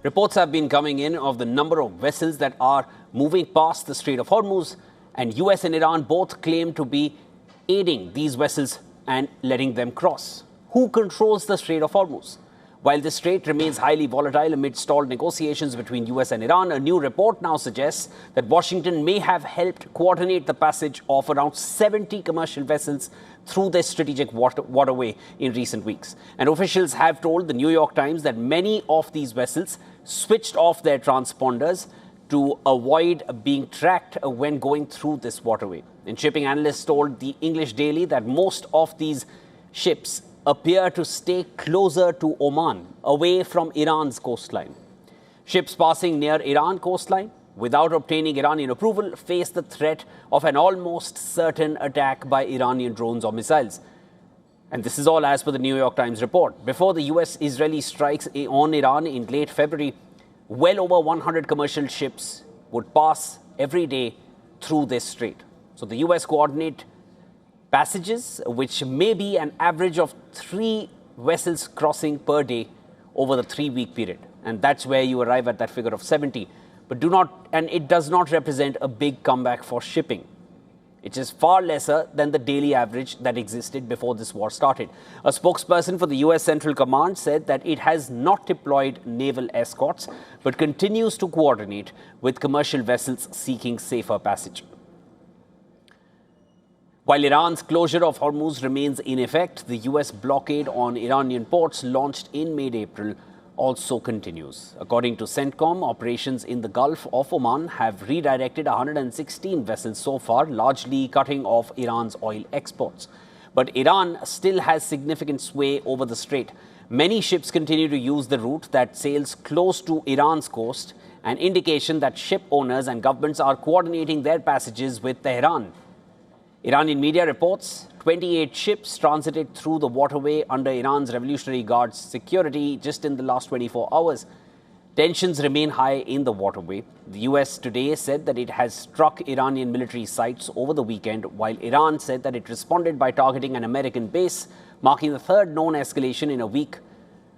Reports have been coming in of the number of vessels that are moving past the Strait of Hormuz, and US and Iran both claim to be aiding these vessels and letting them cross. Who controls the Strait of Hormuz? While the strait remains highly volatile amid stalled negotiations between US and Iran, a new report now suggests that Washington may have helped coordinate the passage of around 70 commercial vessels through this strategic waterway in recent weeks. And officials have told the New York Times that many of these vessels switched off their transponders to avoid being tracked when going through this waterway. And shipping analysts told the English Daily that most of these ships appear to stay closer to Oman, away from Iran's coastline. Ships passing near Iran coastline without obtaining Iranian approval face the threat of an almost certain attack by Iranian drones or missiles. And this is all as per the New York Times report. Before the US-Israeli strikes on Iran in late February, well over 100 commercial ships would pass every day through this strait. So the US coordinate passages, which may be an average of 3 vessels crossing per day over the 3-week period. And that's where you arrive at that figure of 70. But it does not represent a big comeback for shipping. It is far lesser than the daily average that existed before this war started. A spokesperson for the US Central Command said that it has not deployed naval escorts, but continues to coordinate with commercial vessels seeking safer passage. While Iran's closure of Hormuz remains in effect, the US blockade on Iranian ports launched in mid-April also continues. According to CENTCOM, operations in the Gulf of Oman have redirected 116 vessels so far, largely cutting off Iran's oil exports. But Iran still has significant sway over the strait. Many ships continue to use the route that sails close to Iran's coast, an indication that ship owners and governments are coordinating their passages with Tehran. Iranian media reports 28 ships transited through the waterway under Iran's Revolutionary Guard's security just in the last 24 hours. Tensions remain high in the waterway. The US today said that it has struck Iranian military sites over the weekend, while Iran said that it responded by targeting an American base, marking the third known escalation in a week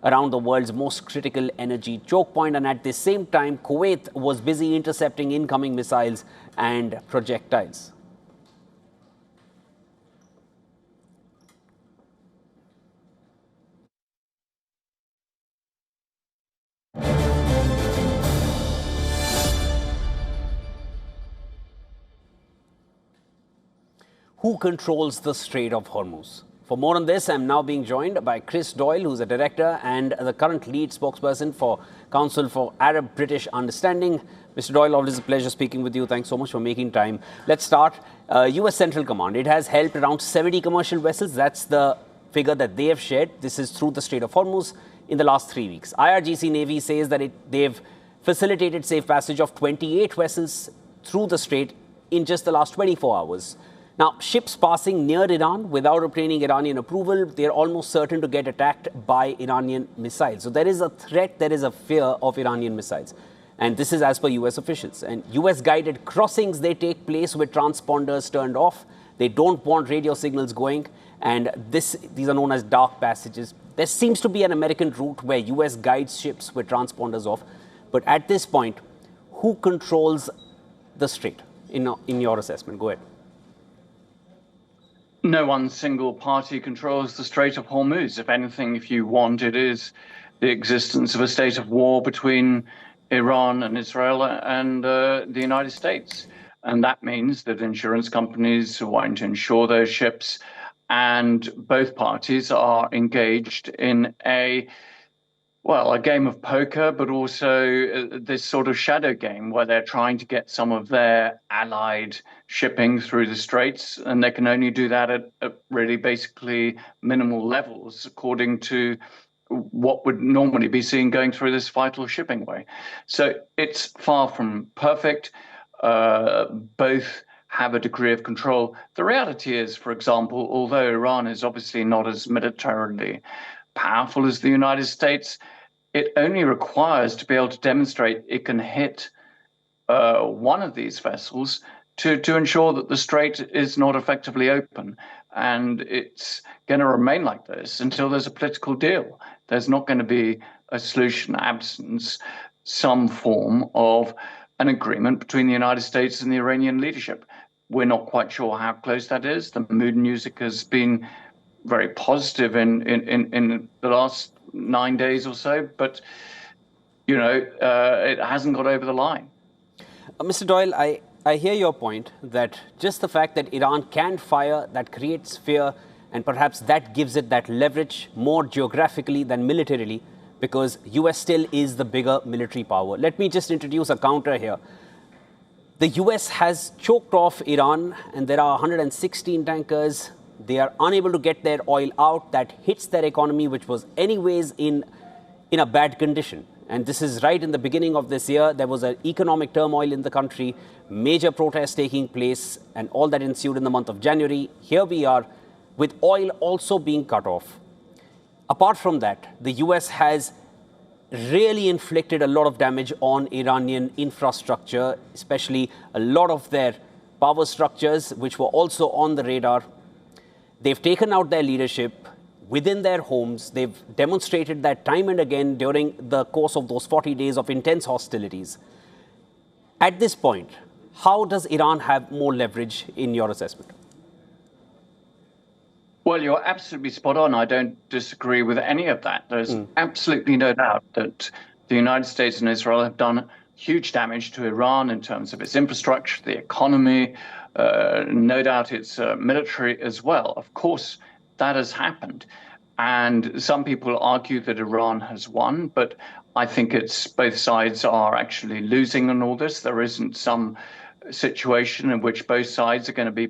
around the world's most critical energy choke point. And at the same time, Kuwait was busy intercepting incoming missiles and projectiles. Who controls the Strait of Hormuz? For more on this, I'm now being joined by Chris Doyle, who's a director and the current lead spokesperson for Council for Arab-British Understanding. Mr. Doyle, always a pleasure speaking with you. Thanks so much for making time. Let's start. US Central Command, it has helped around 70 commercial vessels. That's the figure that they have shared. This is through the Strait of Hormuz in the last 3 weeks. IRGC Navy says that they've facilitated safe passage of 28 vessels through the strait in just the last 24 hours. Now, ships passing near Iran without obtaining Iranian approval, they're almost certain to get attacked by Iranian missiles. So there is a threat, there is a fear of Iranian missiles. And this is as per US officials. And US-guided crossings, they take place with transponders turned off. They don't want radio signals going. And these are known as dark passages. There seems to be an American route where US guides ships with transponders off. But at this point, who controls the strait in your assessment? Go ahead. No one single party controls the Strait of Hormuz. If anything, if you want, it is the existence of a state of war between Iran and Israel and the United States. And that means that insurance companies are wanting to insure those ships, and both parties are engaged in a game of poker, but also this sort of shadow game where they're trying to get some of their allied shipping through the straits, and they can only do that at really basically minimal levels according to what would normally be seen going through this vital shipping way. So it's far from perfect. Both have a degree of control. The reality is, for example, although Iran is obviously not as militarily powerful as the United States, it only requires to be able to demonstrate it can hit one of these vessels to ensure that the strait is not effectively open. And it's going to remain like this until there's a political deal. There's not going to be a solution absence some form of an agreement between the United States and the Iranian leadership. We're not quite sure how close that is. The mood music has been very positive in the last 9 days or so, but it hasn't got over the line. Mr. Doyle, I hear your point that just the fact that Iran can fire, that creates fear, and perhaps that gives it that leverage more geographically than militarily, because US still is the bigger military power. Let me just introduce a counter here. The US has choked off Iran, and there are 116 tankers. They are unable to get their oil out. That hits their economy, which was anyways in a bad condition. And this is right in the beginning of this year. There was an economic turmoil in the country, major protests taking place, and all that ensued in the month of January. Here we are with oil also being cut off. Apart from that, the US has really inflicted a lot of damage on Iranian infrastructure, especially a lot of their power structures, which were also on the radar. They've taken out their leadership within their homes. They've demonstrated that time and again during the course of those 40 days of intense hostilities. At this point, how does Iran have more leverage in your assessment? Well, you're absolutely spot on. I don't disagree with any of that. There's absolutely no doubt that the United States and Israel have done huge damage to Iran in terms of its infrastructure, the economy, no doubt its military as well. Of course, that has happened. And some people argue that Iran has won, but I think it's both sides are actually losing in all this. There isn't some situation in which both sides are going to be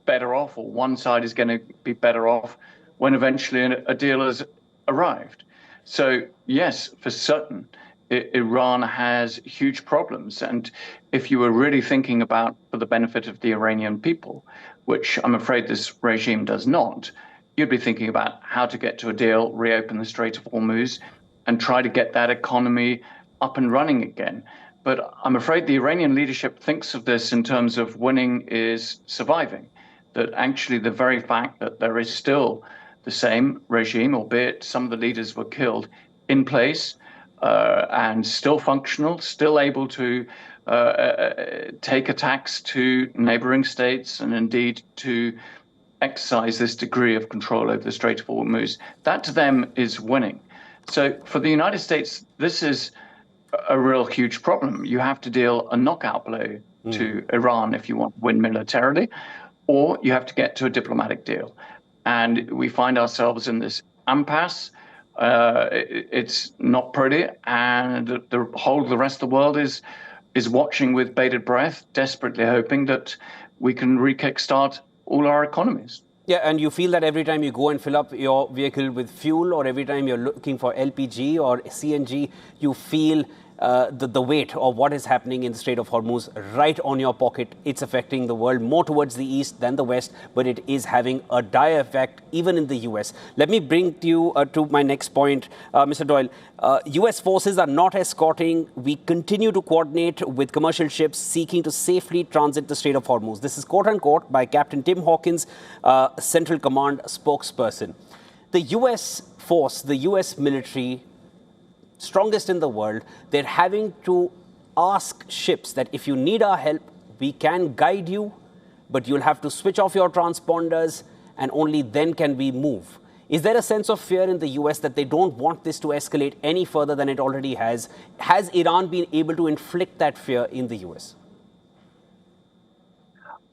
better off, or one side is going to be better off when eventually a deal has arrived. So yes, for certain, Iran has huge problems. And if you were really thinking about for the benefit of the Iranian people, which I'm afraid this regime does not, you'd be thinking about how to get to a deal, reopen the Strait of Hormuz, and try to get that economy up and running again. But I'm afraid the Iranian leadership thinks of this in terms of winning is surviving. That actually the very fact that there is still the same regime, albeit some of the leaders were killed, in place and still functional, still able to take attacks to neighboring states and indeed to exercise this degree of control over the Strait of Hormuz, that to them is winning. So for the United States, this is a real huge problem. You have to deal a knockout blow to Iran if you want to win militarily, or you have to get to a diplomatic deal. And we find ourselves in this impasse. It's not pretty, and the whole of the rest of the world is watching with bated breath, desperately hoping that we can re-kickstart all our economies. Yeah, and you feel that every time you go and fill up your vehicle with fuel, or every time you're looking for LPG or CNG, you feel the weight of what is happening in the Strait of Hormuz right on your pocket. It's affecting the world more towards the east than the west, but it is having a dire effect even in the US. Let me bring you to my next point, Mr. Doyle. US forces are not escorting. We continue to coordinate with commercial ships seeking to safely transit the Strait of Hormuz. This is quote unquote by Captain Tim Hawkins, Central Command spokesperson. The US force, the US military, strongest in the world, they're having to ask ships that if you need our help, we can guide you, but you'll have to switch off your transponders and only then can we move. Is there a sense of fear in the US that they don't want this to escalate any further than it already has? Has Iran been able to inflict that fear in the US?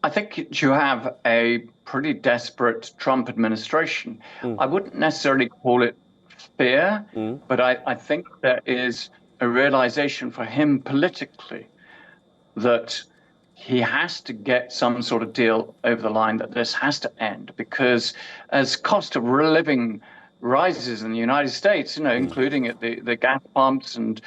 I think you have a pretty desperate Trump administration. I wouldn't necessarily call it fear, but I think there is a realization for him politically that he has to get some sort of deal over the line, that this has to end, because as cost of living rises in the United States, including at the gas pumps and,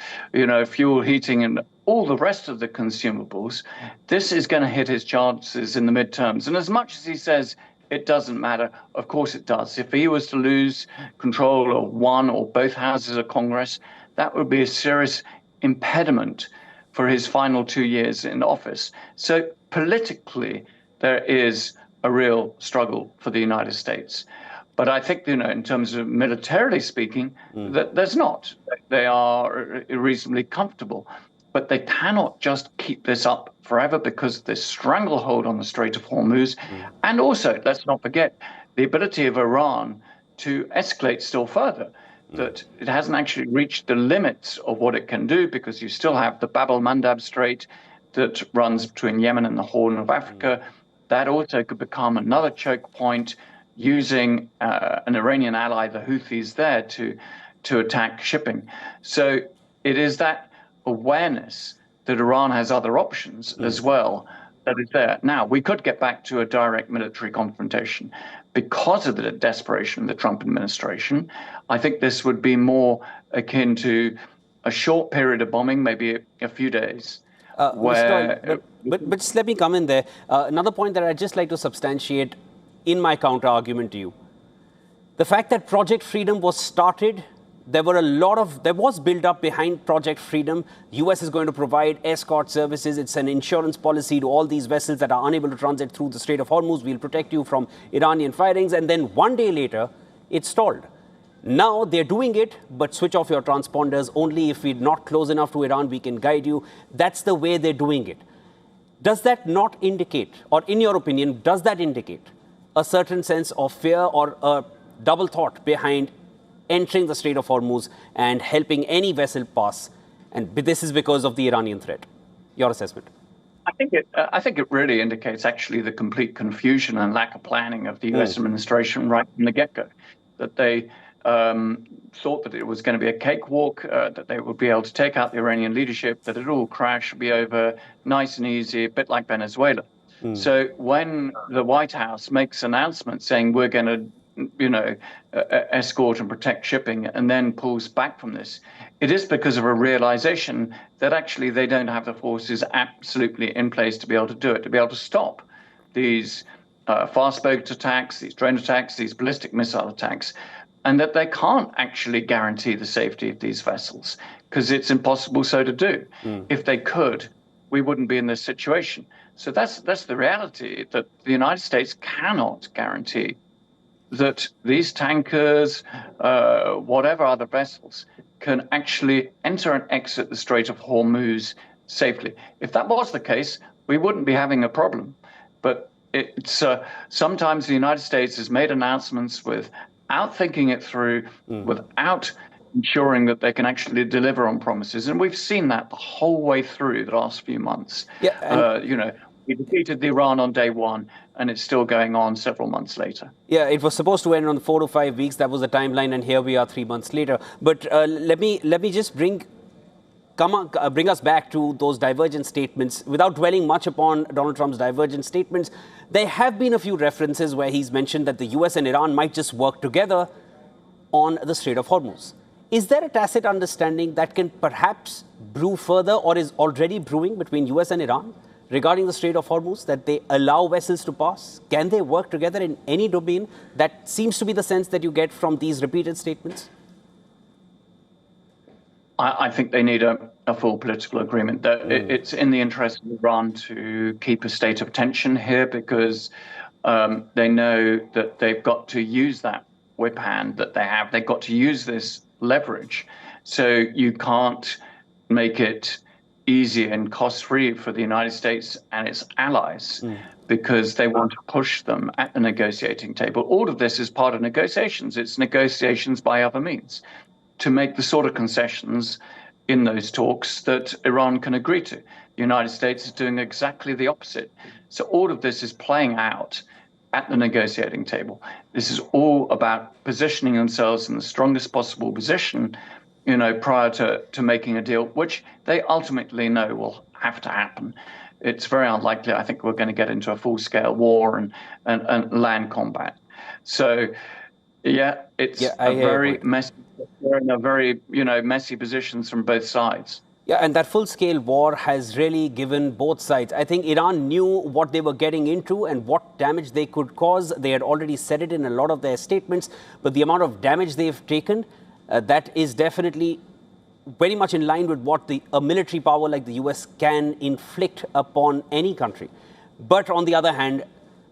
fuel heating and all the rest of the consumables, this is going to hit his chances in the midterms. And as much as he says it doesn't matter, of course it does. If he was to lose control of one or both houses of Congress, that would be a serious impediment for his final 2 years in office. So politically, there is a real struggle for the United States. But I think, in terms of militarily speaking, that there's not. They are reasonably comfortable. But they cannot just keep this up forever because of this stranglehold on the Strait of Hormuz. And also, let's not forget, the ability of Iran to escalate still further, that it hasn't actually reached the limits of what it can do because you still have the Bab el-Mandab Strait that runs between Yemen and the Horn of Africa. That also could become another choke point using an Iranian ally, the Houthis, there to attack shipping. So it is that awareness that Iran has other options as well that is there. Now, we could get back to a direct military confrontation because of the desperation of the Trump administration. I think this would be more akin to a short period of bombing, maybe a few days. But just let me come in there. Another point that I'd just like to substantiate in my counter-argument to you. The fact that Project Freedom was started, there was build-up behind Project Freedom. The US is going to provide escort services. It's an insurance policy to all these vessels that are unable to transit through the Strait of Hormuz. We'll protect you from Iranian firings. And then one day later, it stalled. Now they're doing it, but switch off your transponders. Only if we're not close enough to Iran, we can guide you. That's the way they're doing it. Does that not indicate, or in your opinion, does that indicate a certain sense of fear or a double thought behind entering the Strait of Hormuz and helping any vessel pass? And this is because of the Iranian threat. Your assessment? I think it really indicates actually the complete confusion and lack of planning of the US administration right from the get-go. That they thought that it was going to be a cakewalk, that they would be able to take out the Iranian leadership, that it all crash, be over nice and easy, a bit like Venezuela. So when the White House makes announcements saying we're going to escort and protect shipping, and then pulls back from this, it is because of a realization that actually they don't have the forces absolutely in place to be able to do it, to be able to stop these fast boat attacks, these drone attacks, these ballistic missile attacks, and that they can't actually guarantee the safety of these vessels because it's impossible so to do. If they could, we wouldn't be in this situation. So that's the reality, that the United States cannot guarantee that these tankers, whatever other vessels, can actually enter and exit the Strait of Hormuz safely. If that was the case, we wouldn't be having a problem. But it's sometimes the United States has made announcements without thinking it through, without ensuring that they can actually deliver on promises. And we've seen that the whole way through the last few months. We defeated Iran on day one, and it's still going on several months later. Yeah, it was supposed to end on 4 to 5 weeks. That was the timeline, and here we are 3 months later. But let me just bring us back to those divergent statements. Without dwelling much upon Donald Trump's divergent statements, there have been a few references where he's mentioned that the US and Iran might just work together on the Strait of Hormuz. Is there a tacit understanding that can perhaps brew further or is already brewing between US and Iran regarding the Strait of Hormuz, that they allow vessels to pass? Can they work together in any domain? That seems to be the sense that you get from these repeated statements. I think they need a full political agreement. It's in the interest of Iran to keep a state of tension here because they know that they've got to use that whip hand that they have. They've got to use this leverage. So you can't make it easy and cost-free for the United States and its allies because they want to push them at the negotiating table. All of this is part of negotiations. It's negotiations by other means to make the sort of concessions in those talks that Iran can agree to. The United States is doing exactly the opposite. So all of this is playing out at the negotiating table. This is all about positioning themselves in the strongest possible position, prior to making a deal, which they ultimately know will have to happen. It's very unlikely, I think, we're going to get into a full-scale war and land combat. So, it's a very messy. We're in a very, messy positions from both sides. Yeah, and that full-scale war has really given both sides. I think Iran knew what they were getting into and what damage they could cause. They had already said it in a lot of their statements, but the amount of damage they've taken, that is definitely very much in line with what a military power like the US can inflict upon any country. But on the other hand,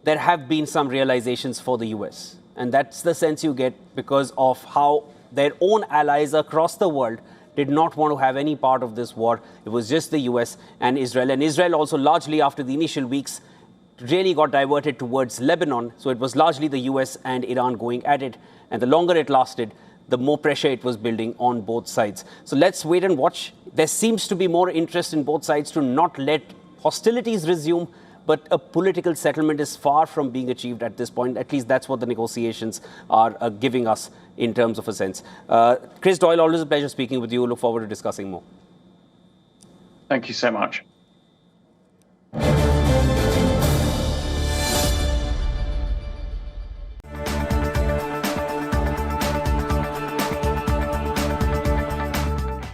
there have been some realizations for the US. And that's the sense you get because of how their own allies across the world did not want to have any part of this war. It was just the US and Israel. And Israel also largely after the initial weeks really got diverted towards Lebanon. So it was largely the US and Iran going at it. And the longer it lasted, the more pressure it was building on both sides. So let's wait and watch. There seems to be more interest in both sides to not let hostilities resume, but a political settlement is far from being achieved at this point. At least that's what the negotiations are giving us in terms of a sense. Chris Doyle, always a pleasure speaking with you. Look forward to discussing more. Thank you so much.